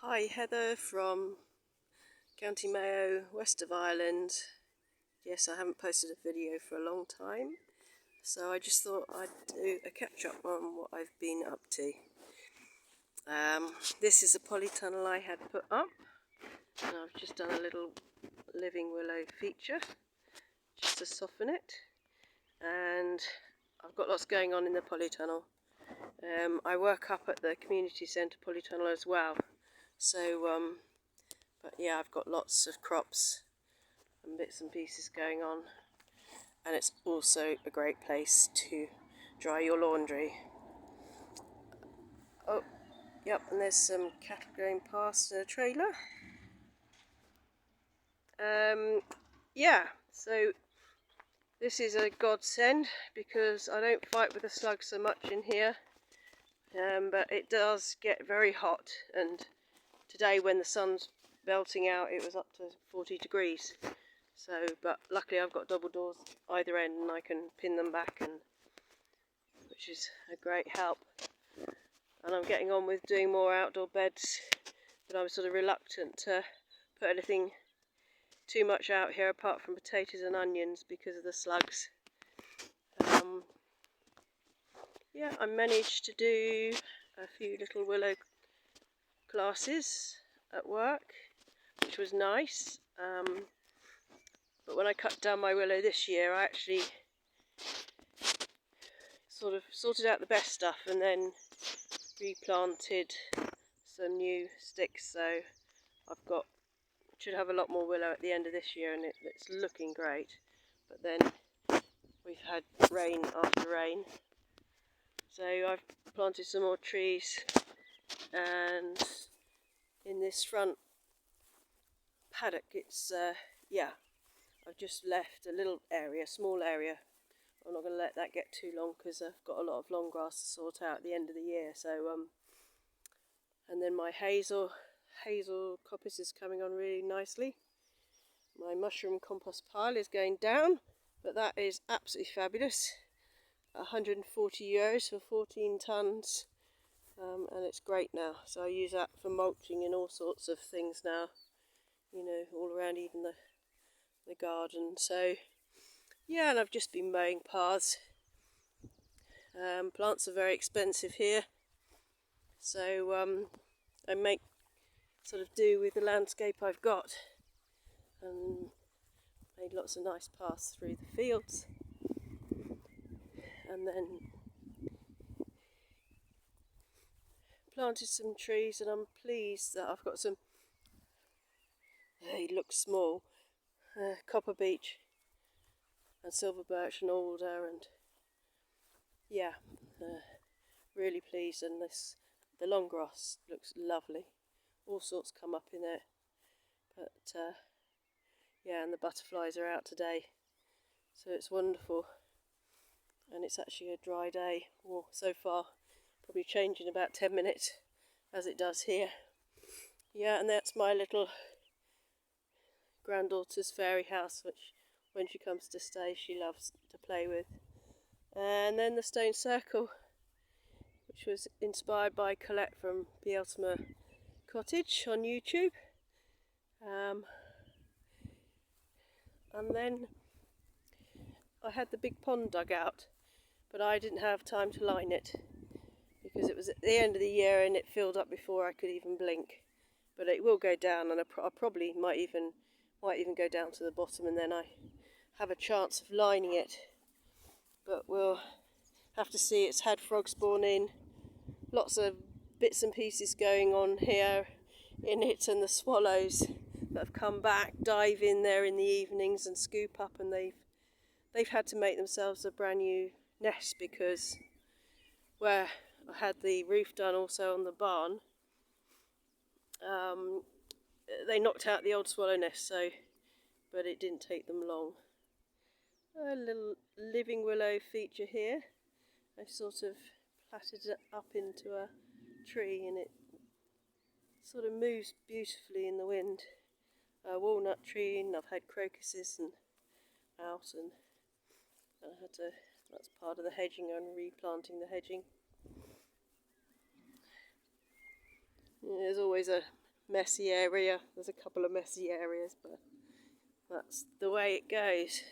Hi, Heather from County Mayo, west of Ireland. Yes, I haven't posted a video for a long time, so I just thought I'd do a catch-up on what I've been up to. This is a polytunnel I had put up, and I've just done a little living willow feature just to soften it, and I've got lots going on in the polytunnel. I work up at the community centre polytunnel as well, so but yeah, I've got lots of crops and bits and pieces going on, and it's also a great place to dry your laundry. Oh, yep, and there's some cattle going past in a trailer. Yeah, so this is a godsend because I don't fight with the slugs so much in here, but it does get very hot, and today when the sun's belting out it was up to 40 degrees. So, but luckily I've got double doors either end and I can pin them back, and which is a great help. And I'm getting on with doing more outdoor beds, but I'm sort of reluctant to put anything too much out here apart from potatoes and onions because of the slugs. Yeah, I managed to do a few little willow classes at work, which was nice. But when I cut down my willow this year, I actually sort of sorted out the best stuff and then replanted some new sticks. So I've should have a lot more willow at the end of this year, and it's looking great. But then we've had rain after rain, so I've planted some more trees, and in this front paddock, it's yeah, I've just left a little area, small area. I'm not going to let that get too long because I've got a lot of long grass to sort out at the end of the year. So and then my hazel coppice is coming on really nicely. My mushroom compost pile is going down, but that is absolutely fabulous. €140 for 14 tonnes, and it's great now. So I use that for mulching in all sorts of things now, you know, all around, even the garden. So yeah, and I've just been mowing paths. Plants are very expensive here, so I make sort of do with the landscape I've got, and made lots of nice paths through the fields, and then planted some trees, and I'm pleased that I've got some, they look small, copper beech and silver birch and alder, and yeah, really pleased. And the long grass looks lovely, all sorts come up in it, but yeah, and the butterflies are out today, so it's wonderful. And it's actually a dry day, or so far, probably change in about 10 minutes as it does here. Yeah, and that's my little granddaughter's fairy house, which when she comes to stay she loves to play with. And then the stone circle, which was inspired by Colette from Cottage on YouTube. And then I had the big pond dug out, but I didn't have time to line it because it was at the end of the year and it filled up before I could even blink. But it will go down, and I probably might even go down to the bottom, and then I have a chance of lining it. But we'll have to see. It's had frog spawn in, lots of bits and pieces going on here in it, and the swallows that have come back dive in there in the evenings and scoop up, and they've had to make themselves a brand new nest because where I had the roof done also on the barn, they knocked out the old swallow nest, so but it didn't take them long. A little living willow feature here. I sort of plaited it up into a tree, and it sort of moves beautifully in the wind. A walnut tree, and I've had crocuses and out, and I had to, that's part of the hedging. I'm replanting the hedging. There's always a messy area. There's a couple of messy areas, but that's the way it goes.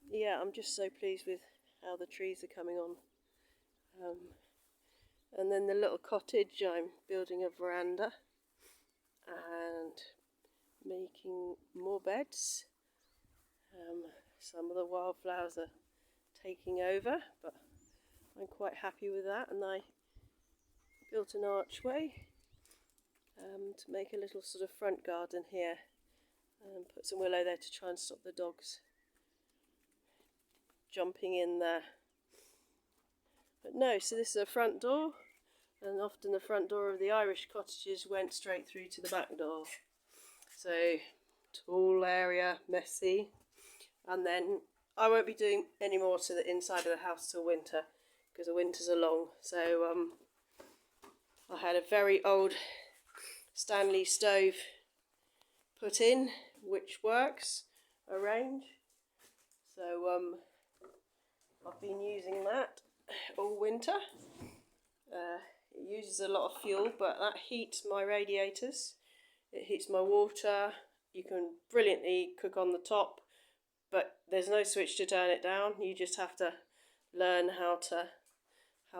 Yeah, I'm just so pleased with how the trees are coming on. And then the little cottage, I'm building a veranda and making more beds. Some of the wildflowers are taking over, but I'm quite happy with that. And I built an archway to make a little sort of front garden here, and put some willow there to try and stop the dogs jumping in there. But no, so this is a front door, and often the front door of the Irish cottages went straight through to the back door. So tall area, messy. And then I won't be doing any more to the inside of the house till winter, because the winters are long. So I had a very old Stanley stove put in, which works, a range. So I've been using that all winter. It uses a lot of fuel, but that heats my radiators. It heats my water. You can brilliantly cook on the top, but there's no switch to turn it down. You just have to learn how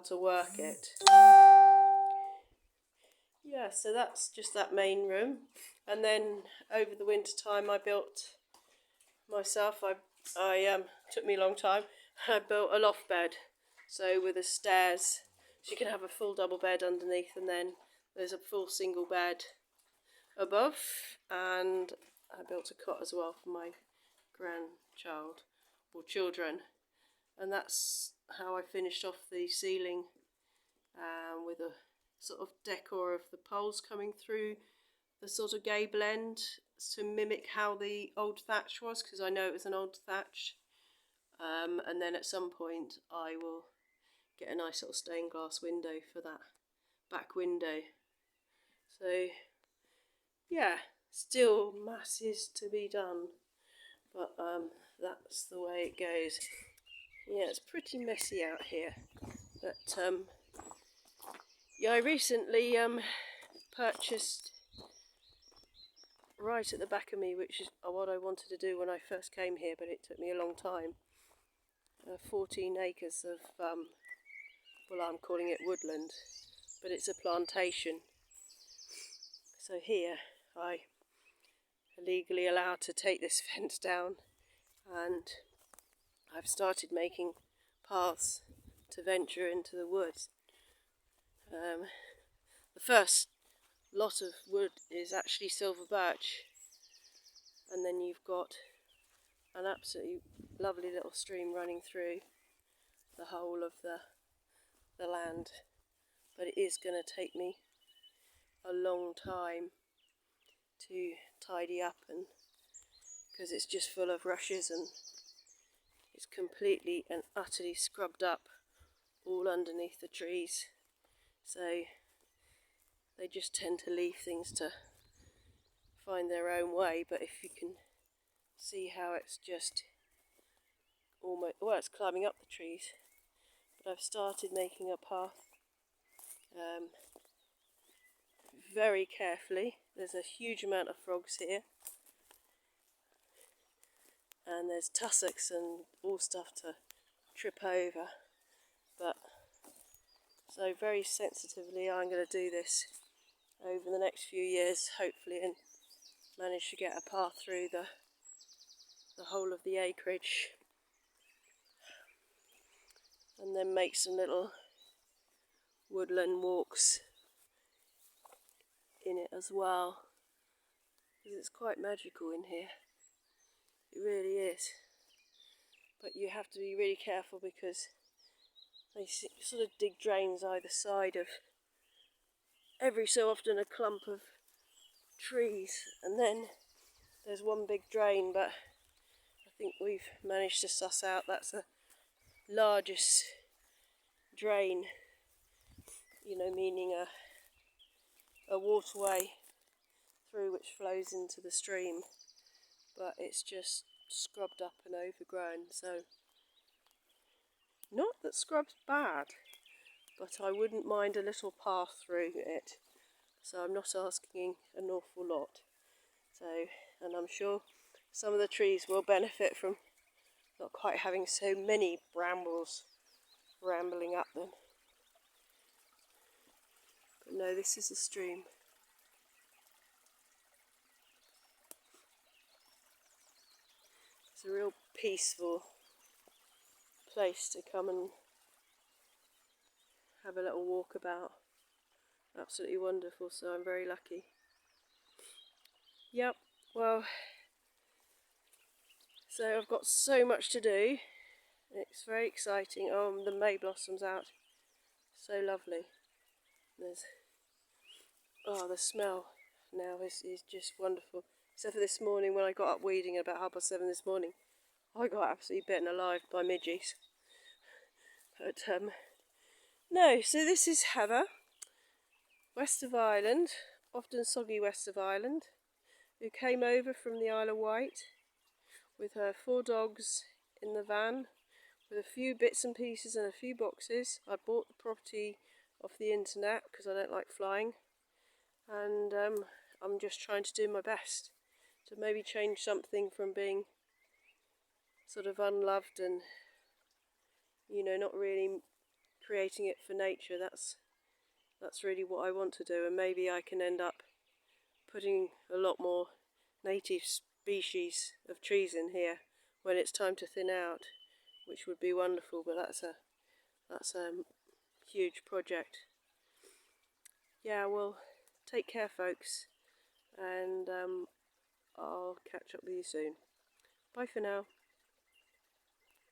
to work it. Yeah, so that's just that main room. And then over the winter time, I built myself. I took me a long time. I built a loft bed, so with the stairs, so you can have a full double bed underneath, and then there's a full single bed above. And I built a cot as well for my grandchild or children, and that's how I finished off the ceiling with a sort of decor of the poles coming through the sort of gable end to mimic how the old thatch was, because I know it was an old thatch. And then at some point I will get a nice little stained glass window for that back window. So yeah, still masses to be done, but that's the way it goes. Yeah, it's pretty messy out here, but yeah, I recently purchased right at the back of me, which is what I wanted to do when I first came here, but it took me a long time. 14 acres of, well, I'm calling it woodland, but it's a plantation. So here I am legally allowed to take this fence down, and I've started making paths to venture into the woods. The first lot of wood is actually silver birch, and then you've got an absolutely lovely little stream running through the whole of the land, but it is going to take me a long time to tidy up, and because it's just full of rushes and it's completely and utterly scrubbed up all underneath the trees, so they just tend to leave things to find their own way. But if you can see how it's just almost, well, it's climbing up the trees, but I've started making a path very carefully. There's a huge amount of frogs here, and there's tussocks and all stuff to trip over, but so very sensitively I'm going to do this over the next few years, hopefully, and manage to get a path through the whole of the acreage, and then make some little woodland walks in it as well, because it's quite magical in here. It really is. But you have to be really careful, because they sort of dig drains either side of every so often a clump of trees, and then there's one big drain, but I think we've managed to suss out that's the largest drain, you know, meaning a waterway through which flows into the stream, but it's just scrubbed up and overgrown. So not that scrub's bad, but I wouldn't mind a little path through it. so I'm not asking an awful lot. So, and I'm sure some of the trees will benefit from not quite having so many brambles rambling up them. But no, this is a stream. It's a real peaceful place to come and have a little walk about. Absolutely wonderful, so I'm very lucky. Yep, well, so I've got so much to do. It's very exciting. Oh, the May blossoms out. So lovely. There's, oh, the smell now is just wonderful. Except for this morning when I got up weeding at about 7:30 this morning. I got absolutely bitten alive by midges. But, no, so this is Heather, west of Ireland, often soggy west of Ireland, who came over from the Isle of Wight with her 4 dogs in the van, with a few bits and pieces and a few boxes. I bought the property off the internet because I don't like flying, and I'm just trying to do my best to maybe change something from being sort of unloved and, you know, not really creating it for nature. That's really what I want to do, and maybe I can end up putting a lot more native species of trees in here when it's time to thin out, which would be wonderful, but that's a huge project. Yeah, well, take care folks, and I'll catch up with you soon. Bye for now.